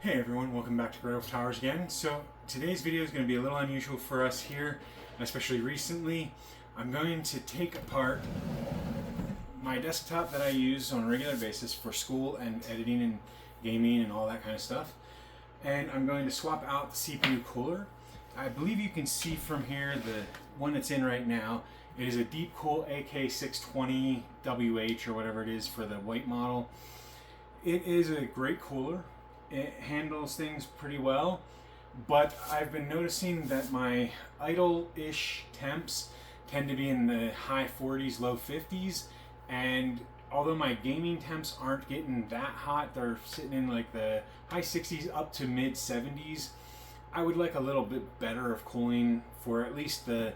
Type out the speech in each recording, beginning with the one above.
Hey everyone, welcome back to GreyWolf Towers again. So today's video is going to be a little unusual for us here, especially recently. I'm going to take apart my desktop that I use on a regular basis for school and editing and gaming and all that kind of stuff. And I'm going to swap out the CPU cooler. I believe you can see from here the one it's in right now. It is a Deep Cool AK620WH or whatever it is for the white model. It is a great cooler. It handles things pretty well, but I've been noticing that my idle-ish temps tend to be in the high 40s, low 50s, and although my gaming temps aren't getting that hot, they're sitting in like the high 60s up to mid 70s. I would like a little bit better of cooling for at least the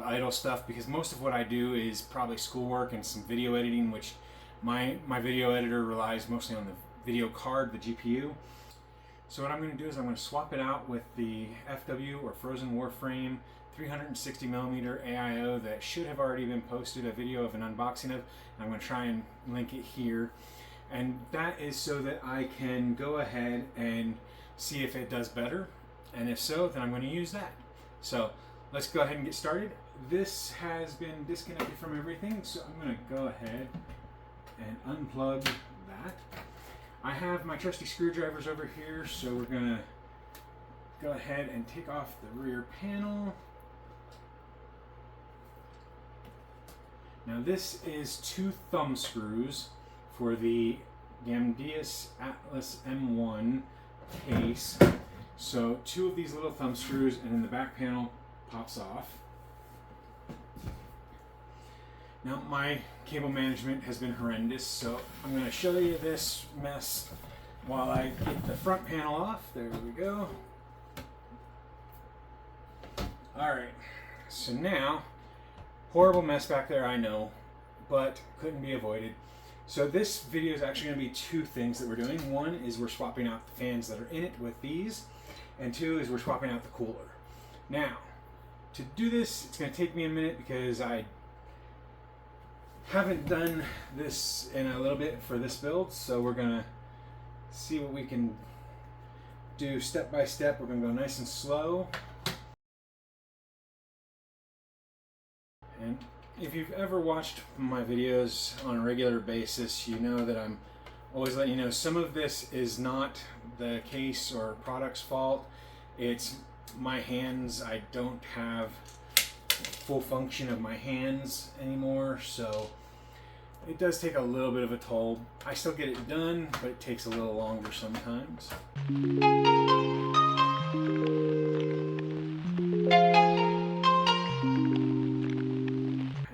idle stuff, because most of what I do is probably schoolwork and some video editing, which my video editor relies mostly on the video card, the GPU. So what I'm going to do is I'm going to swap it out with the FW or Frozen Warframe 360mm AIO that should have already been posted, a video of an unboxing of. I'm going to try and link it here. And that is so that I can go ahead and see if it does better. And if so, then I'm going to use that. So let's go ahead and get started. This has been disconnected from everything, so I'm going to go ahead and unplug that. I have my trusty screwdrivers over here, so we're going to go ahead and take off the rear panel. Now this is 2 thumb screws for the Gamdius Atlas M1 case. So 2 of these little thumb screws, and then the back panel pops off. Now my cable management has been horrendous, so I'm going to show you this mess while I get the front panel off. There we go. Alright, so now, horrible mess back there, I know, but couldn't be avoided. So this video is actually going to be 2 things that we're doing. One is we're swapping out the fans that are in it with these, and 2 is we're swapping out the cooler. Now, to do this, it's going to take me a minute because I haven't done this in a little bit for this build, so we're gonna see what we can do step by step. We're gonna go nice and slow. And if you've ever watched my videos on a regular basis, you know that I'm always letting you know some of this is not the case or product's fault. It's my hands. I don't have full function of my hands anymore, so it does take a little bit of a toll. I still get it done, but it takes a little longer sometimes. I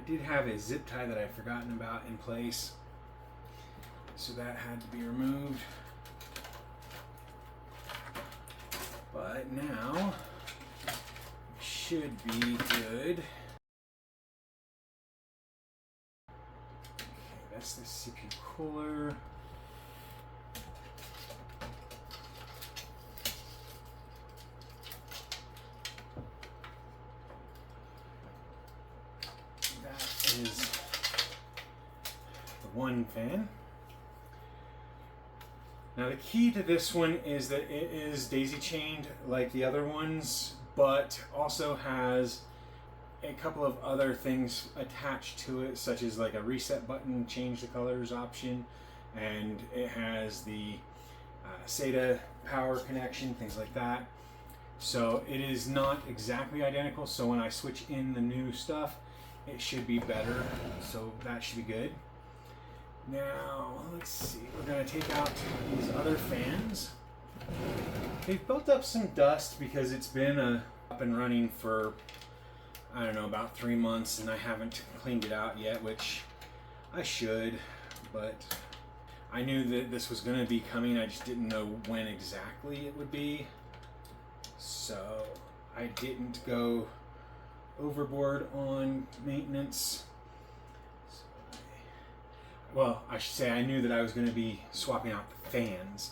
did have a zip tie that I'd forgotten about in place, so that had to be removed. But now should be good. Okay, that's the CPU cooler. That is the one fan. Now the key to this one is that it is daisy chained like the other ones, but also has a couple of other things attached to it, such as like a reset button, change the colors option, and it has the SATA power connection, things like that. So it is not exactly identical, so when I switch in the new stuff, it should be better, so that should be good. Now, let's see, we're going to take out these other fans. They've built up some dust because it's been up and running for, I don't know, about 3 months, and I haven't cleaned it out yet, which I should, but I knew that this was going to be coming. I just didn't know when exactly it would be, so I didn't go overboard on maintenance. Well, I should say I knew that I was going to be swapping out the fans.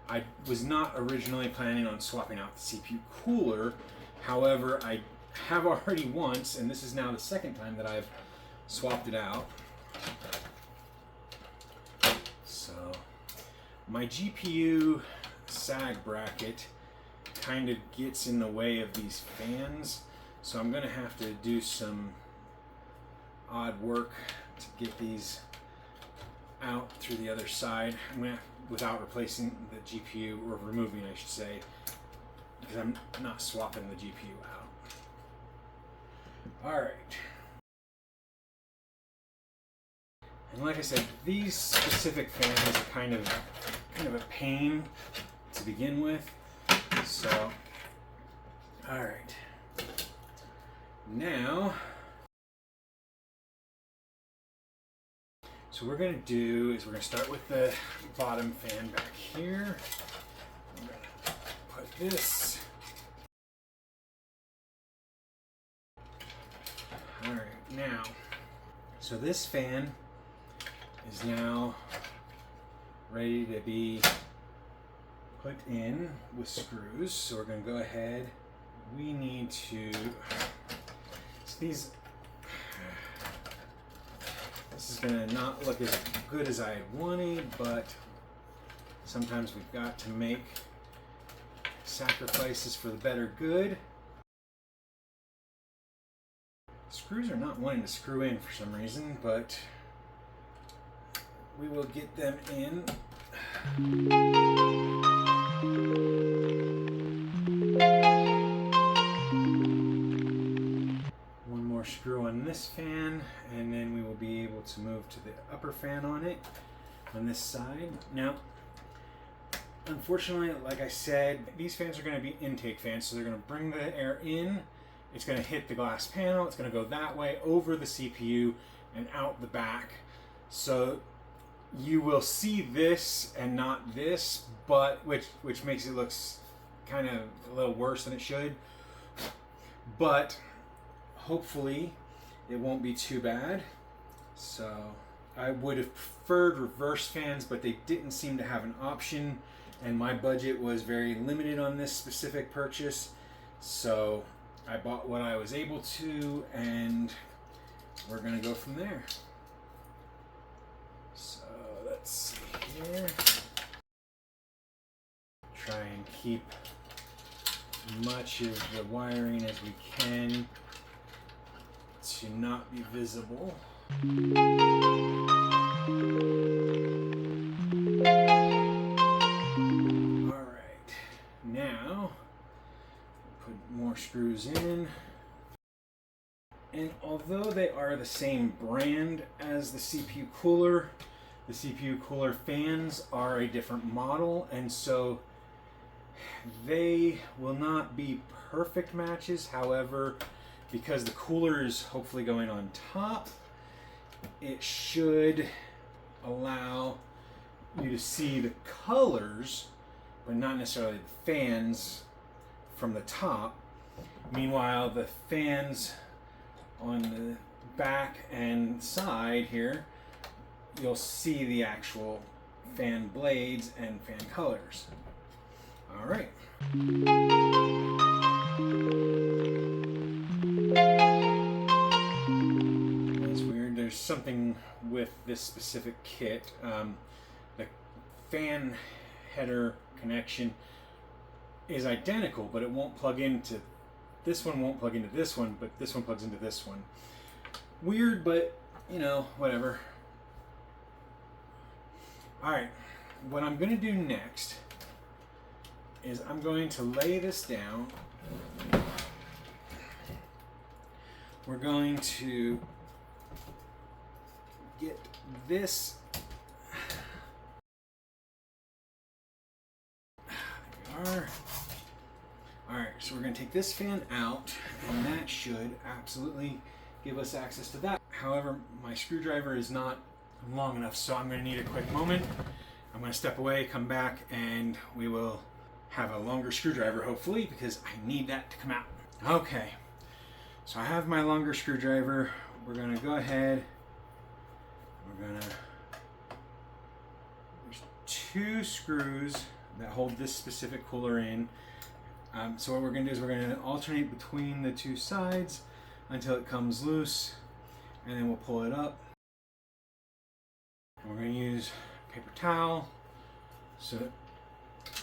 I was not originally planning on swapping out the CPU cooler. However, I have already once, and this is now the second time that I've swapped it out. So my GPU sag bracket kind of gets in the way of these fans. So I'm going to have to do some odd work to get these out through the other side. I'm going to, without replacing the GPU, or removing, I should say, because I'm not swapping the GPU out. All right. And like I said, these specific fans are kind of a pain to begin with. So, all right. Now, so what we're going to do is we're going to start with the bottom fan back here. I'm going to put this. All right, now, so this fan is now ready to be put in with screws. So we're going to go ahead. We need to, so this is going to not look as good as I wanted, but sometimes we've got to make sacrifices for the better good. Screws are not wanting to screw in for some reason, but we will get them in. One more screw on this fan, and then we will be able to move to the upper fan on it, on this side. Now, unfortunately, like I said, these fans are going to be intake fans, so they're going to bring the air in. It's going to hit the glass panel. It's going to go that way over the CPU and out the back. So you will see this and not this, but which makes it look kind of a little worse than it should. But hopefully it won't be too bad. So I would have preferred reverse fans, but they didn't seem to have an option, and my budget was very limited on this specific purchase. So I bought what I was able to, and we're gonna go from there. So let's see here. Try and keep much of the wiring as we can to not be visible. All right, now put more screws in. And although they are the same brand as the CPU cooler fans are a different model, and so they will not be perfect matches. However, because the cooler is hopefully going on top, it should allow you to see the colors, but not necessarily the fans from the top. Meanwhile, the fans on the back and side here, you'll see the actual fan blades and fan colors. All right. It's weird. There's something with this specific kit. The fan header connection is identical, but it won't plug into this one. Won't plug into this one, but this one plugs into this one. Weird, but you know, whatever. All right. What I'm going to do next is I'm going to lay this down. We're going to get this. There we are. All right, so we're going to take this fan out, and that should absolutely give us access to that. However, my screwdriver is not long enough, so I'm going to need a quick moment. I'm going to step away, come back, and we will have a longer screwdriver, hopefully, because I need that to come out. Okay, so I have my longer screwdriver. We're going to go ahead. There's 2 screws that hold this specific cooler in. So what we're going to do is we're going to alternate between the 2 sides until it comes loose, and then we'll pull it up. And we're going to use paper towel so that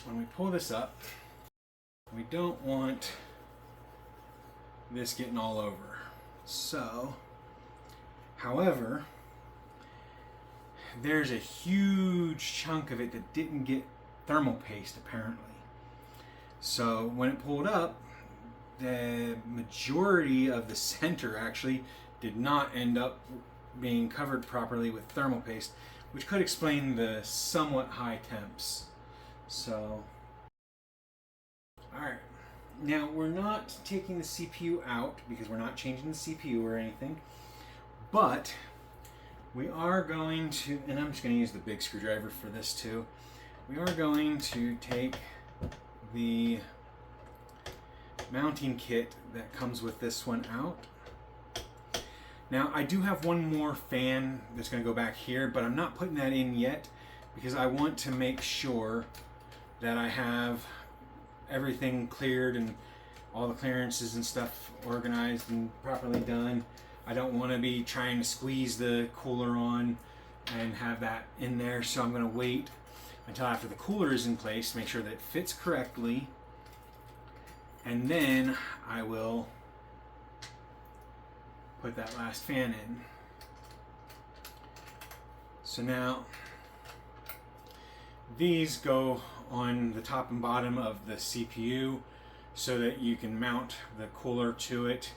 when we pull this up, we don't want this getting all over. So, however, there's a huge chunk of it that didn't get thermal paste apparently. So when it pulled up, the majority of the center actually did not end up being covered properly with thermal paste, which could explain the somewhat high temps. So, alright, now we're not taking the CPU out because we're not changing the CPU or anything, but we are going to, and I'm just going to use the big screwdriver for this too, we are going to take the mounting kit that comes with this one out. Now I do have one more fan that's going to go back here, but I'm not putting that in yet because I want to make sure that I have everything cleared and all the clearances and stuff organized and properly done. I don't want to be trying to squeeze the cooler on and have that in there, so I'm going to wait until after the cooler is in place, make sure that it fits correctly, and then I will put that last fan in. So now these go on the top and bottom of the CPU so that you can mount the cooler to it.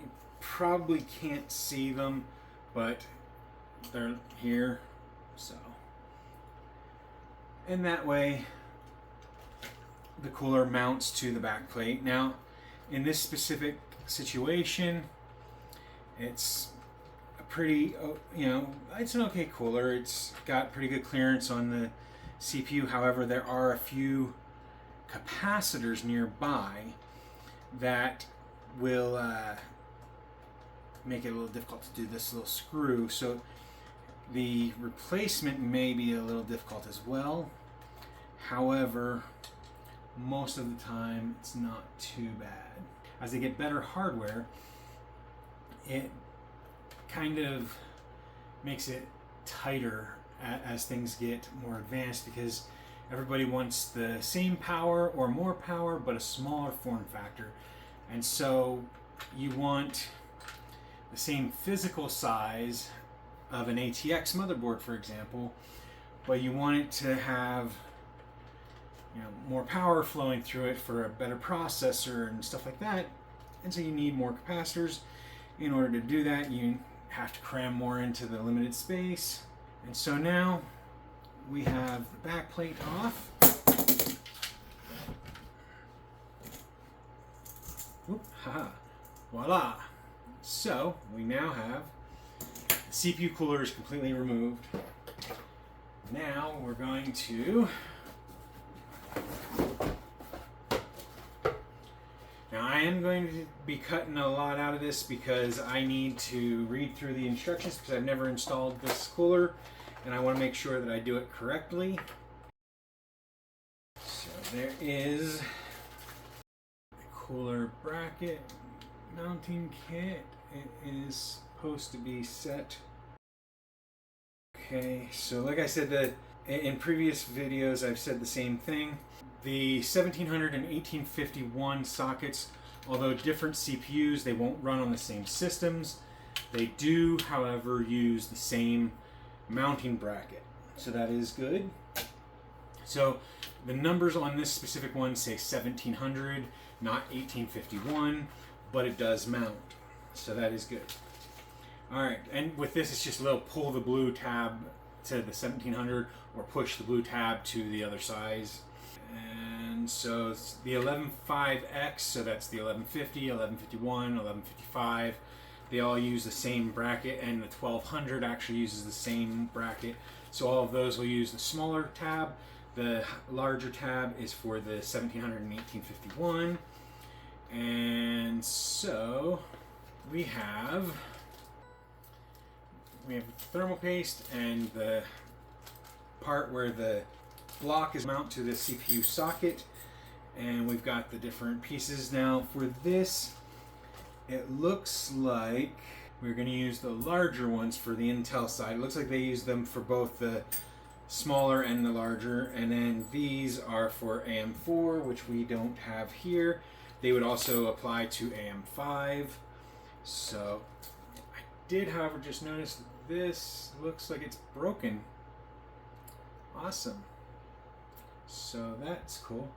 You probably can't see them, but they're here, so. And that way the cooler mounts to the back plate. Now in this specific situation, it's a pretty, it's an okay cooler. It's got pretty good clearance on the CPU. However, there are a few capacitors nearby that will make it a little difficult to do this little screw. So the replacement may be a little difficult as well. However, most of the time it's not too bad. As they get better hardware, it kind of makes it tighter as things get more advanced because everybody wants the same power or more power but a smaller form factor. And so you want the same physical size of an ATX motherboard, for example, but you want it to have more power flowing through it for a better processor and stuff like that. And so you need more capacitors. In order to do that, you have to cram more into the limited space. And so now we have the back plate off. Whoop, haha, voila. So we now have the CPU cooler is completely removed. Now we're going to I am going to be cutting a lot out of this because I need to read through the instructions because I've never installed this cooler and I want to make sure that I do it correctly. So there is the cooler bracket mounting kit. It is supposed to be set. Okay, so like I said, in previous videos I've said the same thing. The 1700 and 1851 sockets, although different CPUs, they won't run on the same systems. They do, however, use the same mounting bracket. So that is good. So the numbers on this specific one say 1700, not 1851, but it does mount. So that is good. Alright, and with this it's just a little pull the blue tab to the 1700 or push the blue tab to the other size. And so it's the 11.5X, so that's the 1150, 1151, 1155. They all use the same bracket, and the 1200 actually uses the same bracket. So all of those will use the smaller tab. The larger tab is for the 1700 and 1851. And so we have thermal paste and the part where the block is mounted to the CPU socket, and we've got the different pieces. Now for this, it looks like we're going to use the larger ones for the Intel side. It looks like they use them for both the smaller and the larger, and then these are for AM4, which we don't have here. They would also apply to AM5. So I did, however, just notice that this looks like it's broken. Awesome. So that's cool.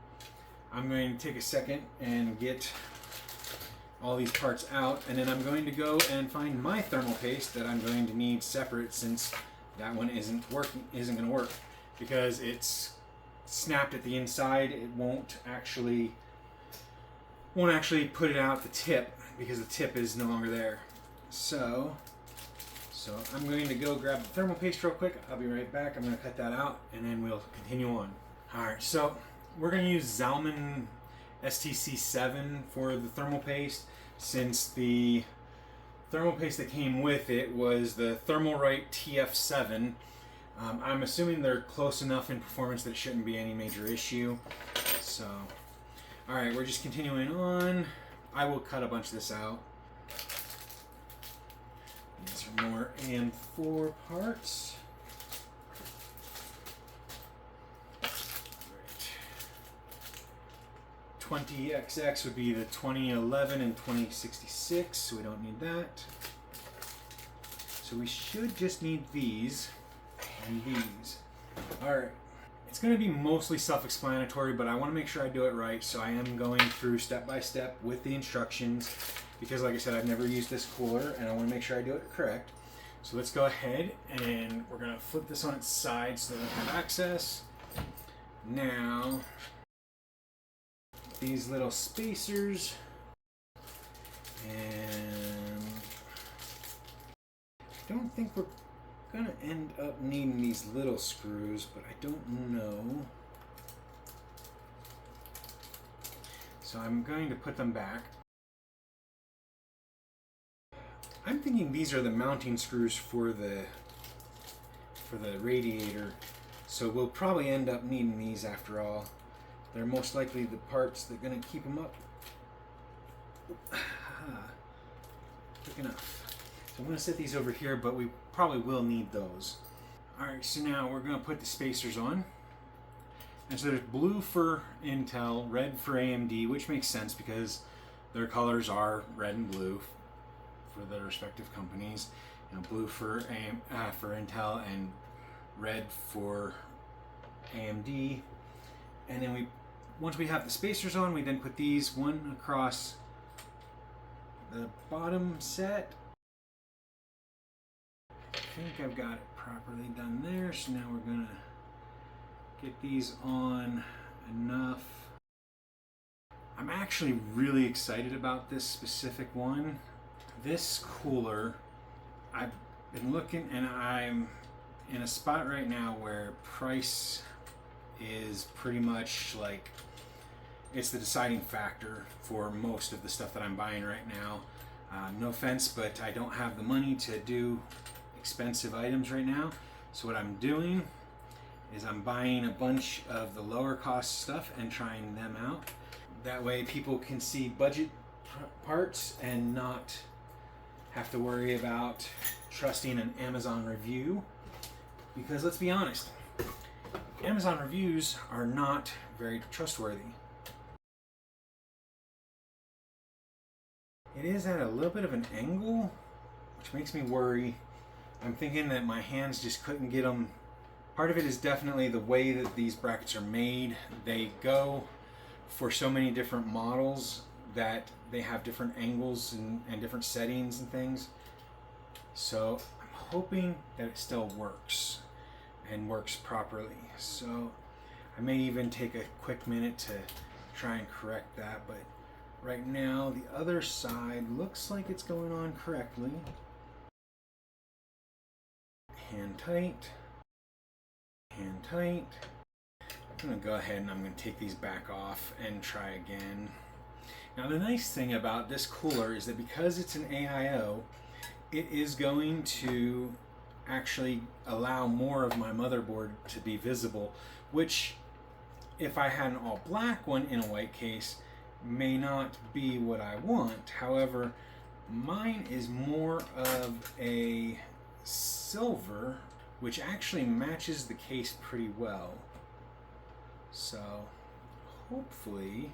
I'm going to take a second and get all these parts out, and then I'm going to go and find my thermal paste that I'm going to need separate, since that one isn't going to work because it's snapped at the inside. It won't actually put it out the tip because the tip is no longer there. So I'm going to go grab the thermal paste real quick. I'll be right back. I'm going to cut that out and then we'll continue on. Alright, so we're going to use Zalman STC7 for the thermal paste, since the thermal paste that came with it was the Thermalright TF7. I'm assuming they're close enough in performance that it shouldn't be any major issue. So, alright, we're just continuing on. I will cut a bunch of this out. These are more AM4 parts. Right. 20XX would be the 2011 and 2066, so we don't need that. So we should just need these and these. Alright. It's going to be mostly self-explanatory, but I want to make sure I do it right, so I am going through step by step with the instructions, because like I said, I've never used this cooler and I want to make sure I do it correct. So let's go ahead and we're going to flip this on its side so that I have access. Now, these little spacers, and I don't think we're going to end up needing these little screws, but I don't know. So I'm going to put them back. I'm thinking these are the mounting screws for the radiator, so we'll probably end up needing these after all. They're most likely the parts that are going to keep them up. Quick enough. So I'm going to set these over here, but we probably will need those. Alright, so now we're going to put the spacers on. And so there's blue for Intel, red for AMD, which makes sense because their colors are red and blue for their respective companies. You know, blue for Intel and red for AMD. And then once we have the spacers on, we then put these one across the bottom set. I think I've got it properly done there, so now we're gonna get these on enough. I'm actually really excited about this specific one. This cooler, I've been looking, and I'm in a spot right now where price is pretty much like, it's the deciding factor for most of the stuff that I'm buying right now. No offense, but I don't have the money to do expensive items right now. So what I'm doing is I'm buying a bunch of the lower cost stuff and trying them out. That way people can see budget parts and not have to worry about trusting an Amazon review. Because let's be honest, Amazon reviews are not very trustworthy. It is at a little bit of an angle, which makes me worry. I'm thinking that my hands just couldn't get them. Part of it is definitely the way that these brackets are made. They go for so many different models that they have different angles and different settings and things. So I'm hoping that it still works and works properly. So I may even take a quick minute to try and correct that, but right now the other side looks like it's going on correctly. Hand tight, hand tight. I'm going to go ahead and I'm going to take these back off and try again. Now the nice thing about this cooler is that because it's an AIO, it is going to actually allow more of my motherboard to be visible, which if I had an all black one in a white case may not be what I want. However, mine is more of a silver, which actually matches the case pretty well. So hopefully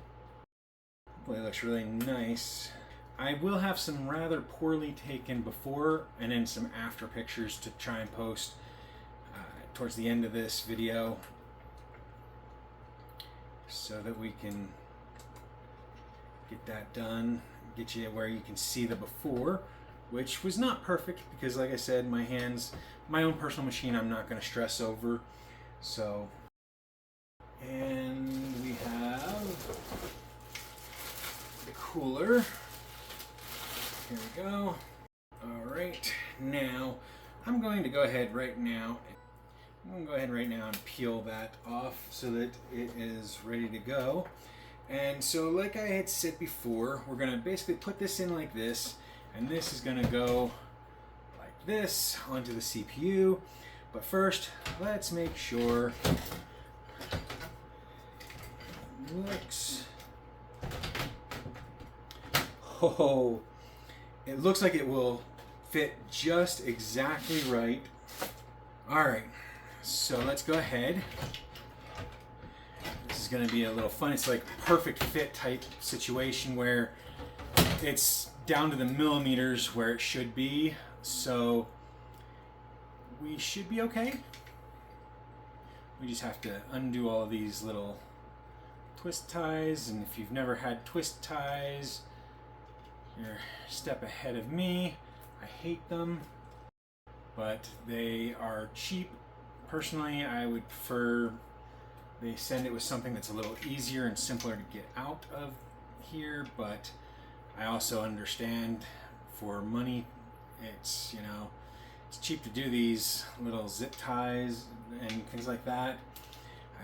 it looks really nice. I will have some rather poorly taken before and then some after pictures to try and post towards the end of this video so that we can get that done, get you where you can see the before, which was not perfect because, like I said, my hands, my own personal machine, I'm not going to stress over. So, and we have the cooler. Here we go. All right, now I'm going to go ahead right now. And peel that off so that it is ready to go. And so, like I had said before, we're going to basically put this in like this, and this is going to go like this onto the CPU. But first, let's make sure it looks. Oh, it looks like it will fit just exactly right. All right, so let's go ahead. This is going to be a little fun. It's like perfect fit type situation where it's down to the millimeters where it should be. So we should be okay. We just have to undo all of these little twist ties. And if you've never had twist ties, you're a step ahead of me. I hate them, but they are cheap. Personally, I would prefer they send it with something that's a little easier and simpler to get out of here, but I also understand for money, it's, you know, it's cheap to do these little zip ties and things like that.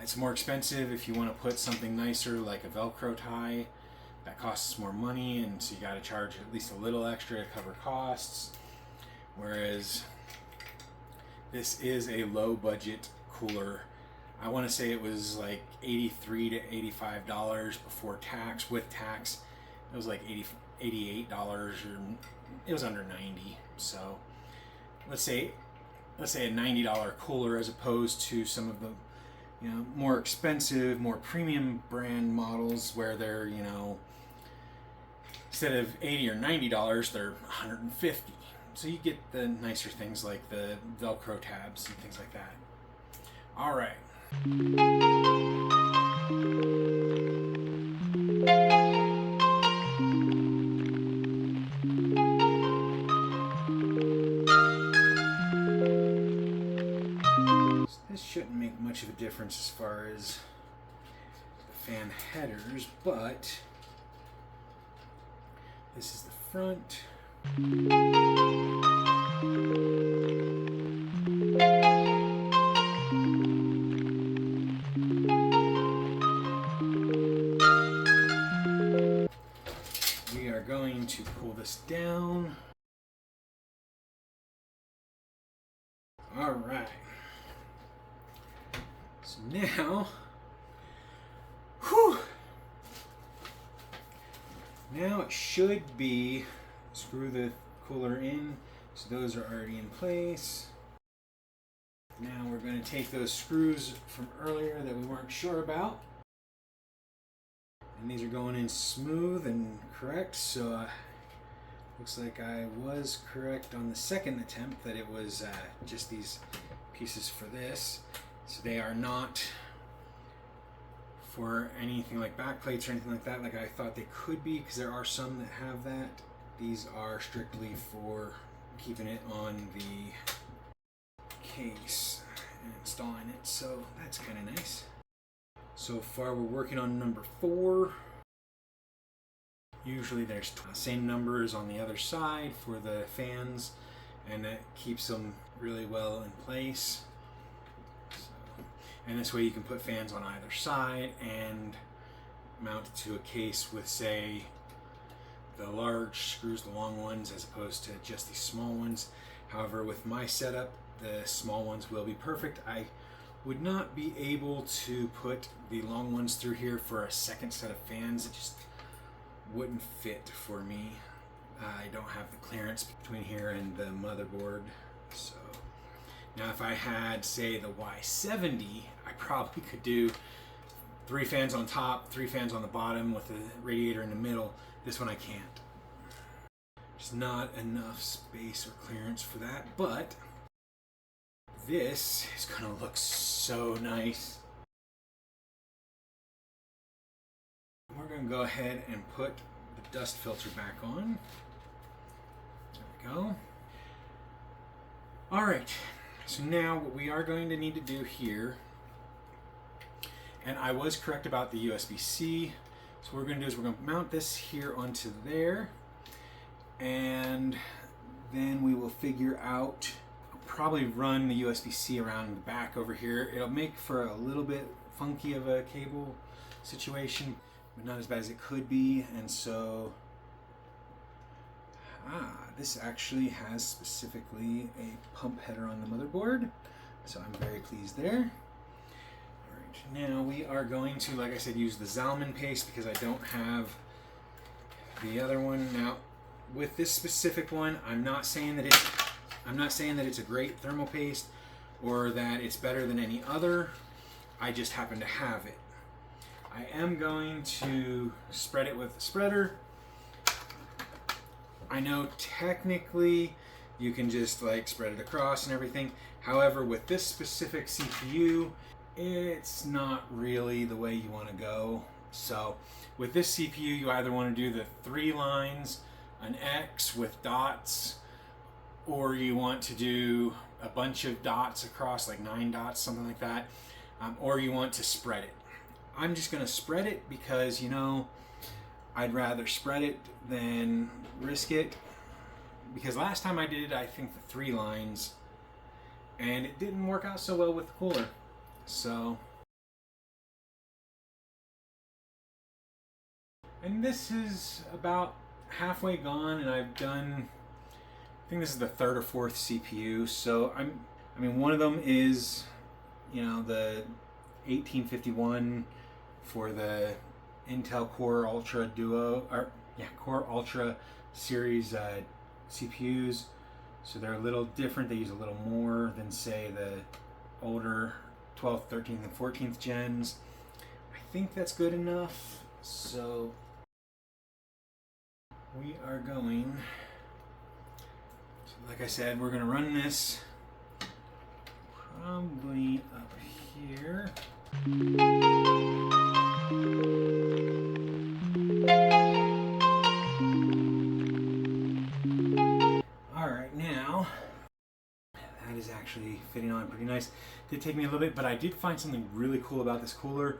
It's more expensive if you want to put something nicer like a Velcro tie. That costs more money, and so you got to charge at least a little extra to cover costs. Whereas this is a low budget cooler. I want to say it was like $83 to $85 before tax. With tax, it was like $88, or it was under $90. So let's say a $90 cooler as opposed to some of the, you know, more expensive, more premium brand models where they're, you know, instead of $80 or $90, they're $150. So you get the nicer things like the Velcro tabs and things like that. All right. This shouldn't make much of a difference as far as the fan headers, but this is the front. We are going to pull this down. All right. So now, now it should be, screw the cooler in, so those are already in place. Now we're going to take those screws from earlier that we weren't sure about, and these are going in smooth and correct, so looks like I was correct on the second attempt that it was just these pieces for this. So they are not for anything like back plates or anything like that, like I thought they could be, because there are some that have that. These are strictly for keeping it on the case and installing it, so that's kind of nice. So far we're working on number 4. Usually there's the same numbers on the other side for the fans, and that keeps them really well in place. And this way you can put fans on either side and mount it to a case with, say, the large screws, the long ones, as opposed to just these small ones. However, with my setup, the small ones will be perfect. I would not be able to put the long ones through here for a second set of fans. It just wouldn't fit for me. I don't have the clearance between here and the motherboard. So Now if I had, say, the Y70, I probably could do 3 fans on top, 3 fans on the bottom with the radiator in the middle. This one I can't. There's not enough space or clearance for that, but this is gonna look so nice. We're gonna go ahead and put the dust filter back on. There we go. All right, so now what we are going to need to do here, and I was correct about the USB-C, so what we're going to do is we're going to mount this here onto there, and then we will figure out, I'll probably run the USB-C around the back over here. It'll make for a little bit funky of a cable situation, but not as bad as it could be, and so this actually has specifically a pump header on the motherboard, so I'm very pleased there. All right, now we are going to, like I said, use the Zalman paste because I don't have the other one. Now, with this specific one, I'm not saying that it's a great thermal paste or that it's better than any other. I just happen to have it. I am going to spread it with a spreader. I know technically you can just like spread it across and everything. However, with this specific CPU, it's not really the way you want to go. So with this CPU, you either want to do the 3 lines, an X with dots, or you want to do a bunch of dots across, like 9 dots, something like that, or you want to spread it. I'm just going to spread it because, you know, I'd rather spread it than risk it, because last time I did it, I think the 3 lines, and it didn't work out so well with the cooler. So, and this is about halfway gone, and I've done, I think this is the 3rd or 4th CPU. So I mean, one of them is, you know, the 1851 for the Intel Core Ultra Duo, or yeah, Core Ultra series CPUs. So they're a little different. They use a little more than, say, the older 12th, 13th, and 14th gens. I think that's good enough. So we are going, so like I said, we're going to run this probably up here. Actually fitting on pretty nice. It did take me a little bit, but I did find something really cool about this cooler,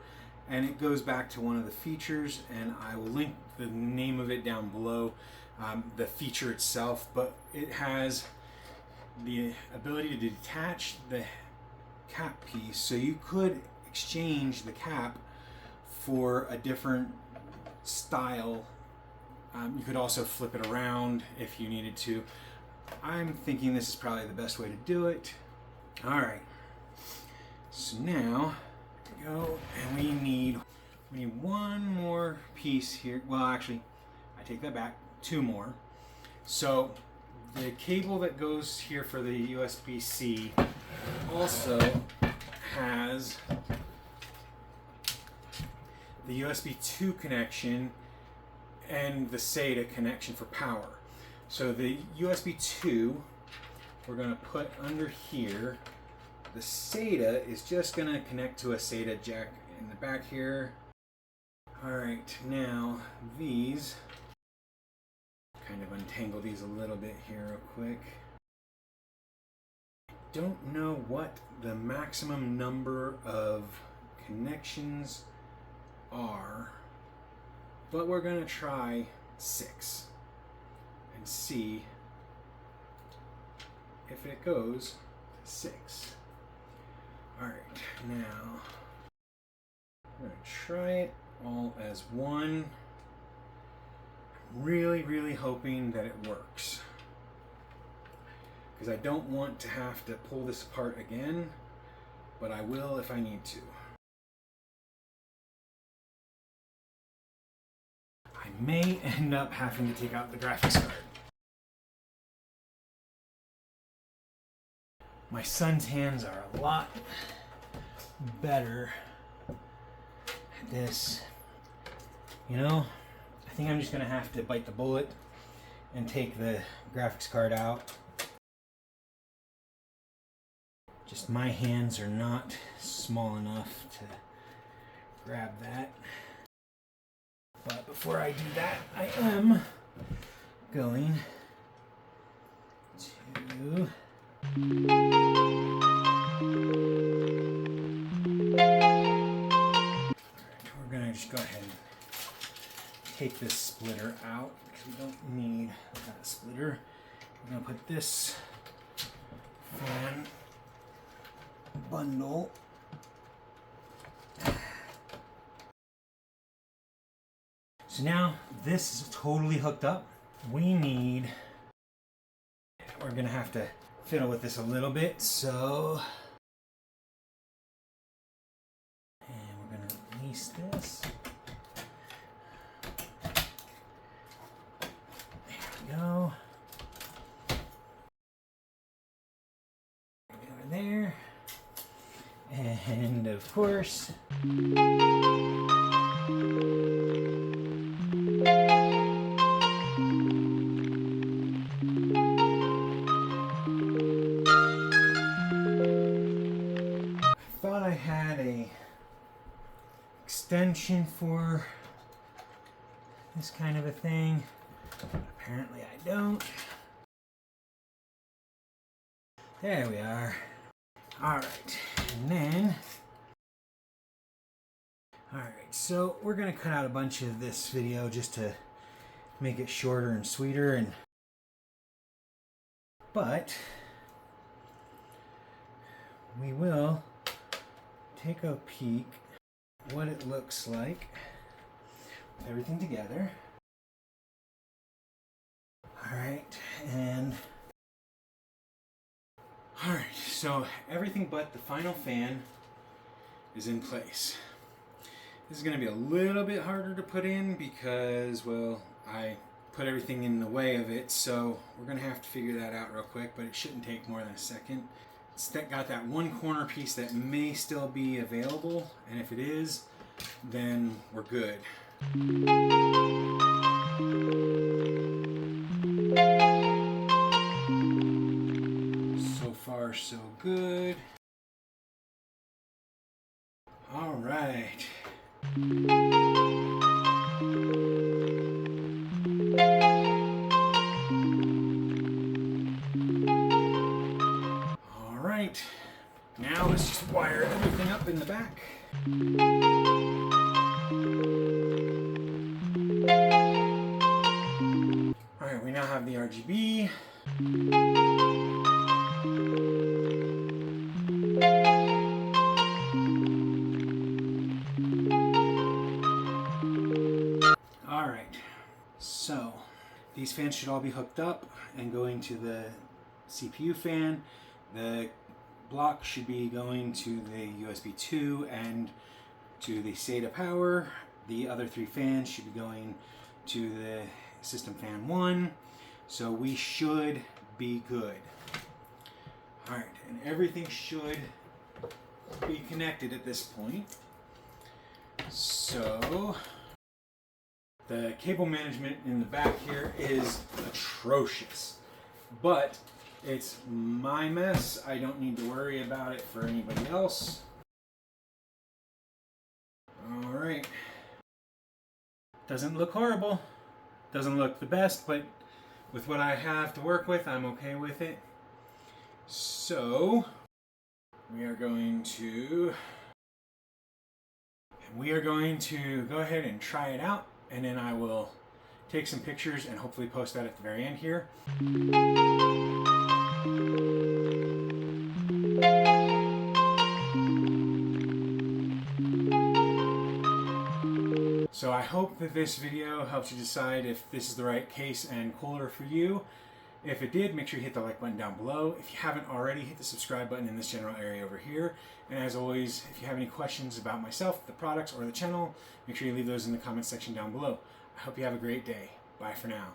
and it goes back to one of the features, and I will link the name of it down below, the feature itself, but it has the ability to detach the cap piece, so you could exchange the cap for a different style. You could also flip it around if you needed to. I'm thinking this is probably the best way to do it. All right, so now we go, and we need one more piece here. Well, actually, I take that back, 2 more. So the cable that goes here for the USB-C also has the USB 2 connection and the SATA connection for power. So the USB 2, we're going to put under here. The SATA is just going to connect to a SATA jack in the back here. Alright, now these, kind of untangle these a little bit here real quick. I don't know what the maximum number of connections are, but we're going to try 6. And see if it goes to 6. Alright, now I'm going to try it all as one. I'm really hoping that it works, because I don't want to have to pull this apart again, but I will if I need to. I may end up having to take out the graphics card. My son's hands are a lot better at this. You know, I think I'm just gonna have to bite the bullet and take the graphics card out. Just my hands are not small enough to grab that. But before I do that, I am going to we're gonna just go ahead and take this splitter out because we don't need that splitter. We're gonna put this fan bundle so now this is totally hooked up. We're gonna have to fiddle with this a little bit, so and we're gonna release this. There we go. Over there. And of course, thought I had a extension for this kind of a thing, but apparently I don't. There we are. Alright, and then, alright, so we're going to cut out a bunch of this video just to make it shorter and sweeter, but we will take a peek what it looks like with everything together. Alright, and alright, so everything but the final fan is in place. This is going to be a little bit harder to put in because, well, I put everything in the way of it, so we're going to have to figure that out real quick, but it shouldn't take more than a second. It's got that one corner piece that may still be available, and if it is, then we're good. So far, so good. All right. All right. Now let's just wire everything up in the back. All right, we now have the RGB. So these fans should all be hooked up and going to the CPU fan. The block should be going to the USB 2 and to the SATA power. The other three fans should be going to the system fan 1. So we should be good. Alright, and everything should be connected at this point. So the cable management in the back here is atrocious, but it's my mess. I don't need to worry about it for anybody else. All right. Doesn't look horrible. Doesn't look the best, but with what I have to work with, I'm okay with it. So we are going to go ahead and try it out. And then I will take some pictures and hopefully post that at the very end here. So I hope that this video helps you decide if this is the right case and cooler for you. If it did, make sure you hit the like button down below. If you haven't already, hit the subscribe button in this general area over here. And as always, if you have any questions about myself, the products, or the channel, make sure you leave those in the comments section down below. I hope you have a great day. Bye for now.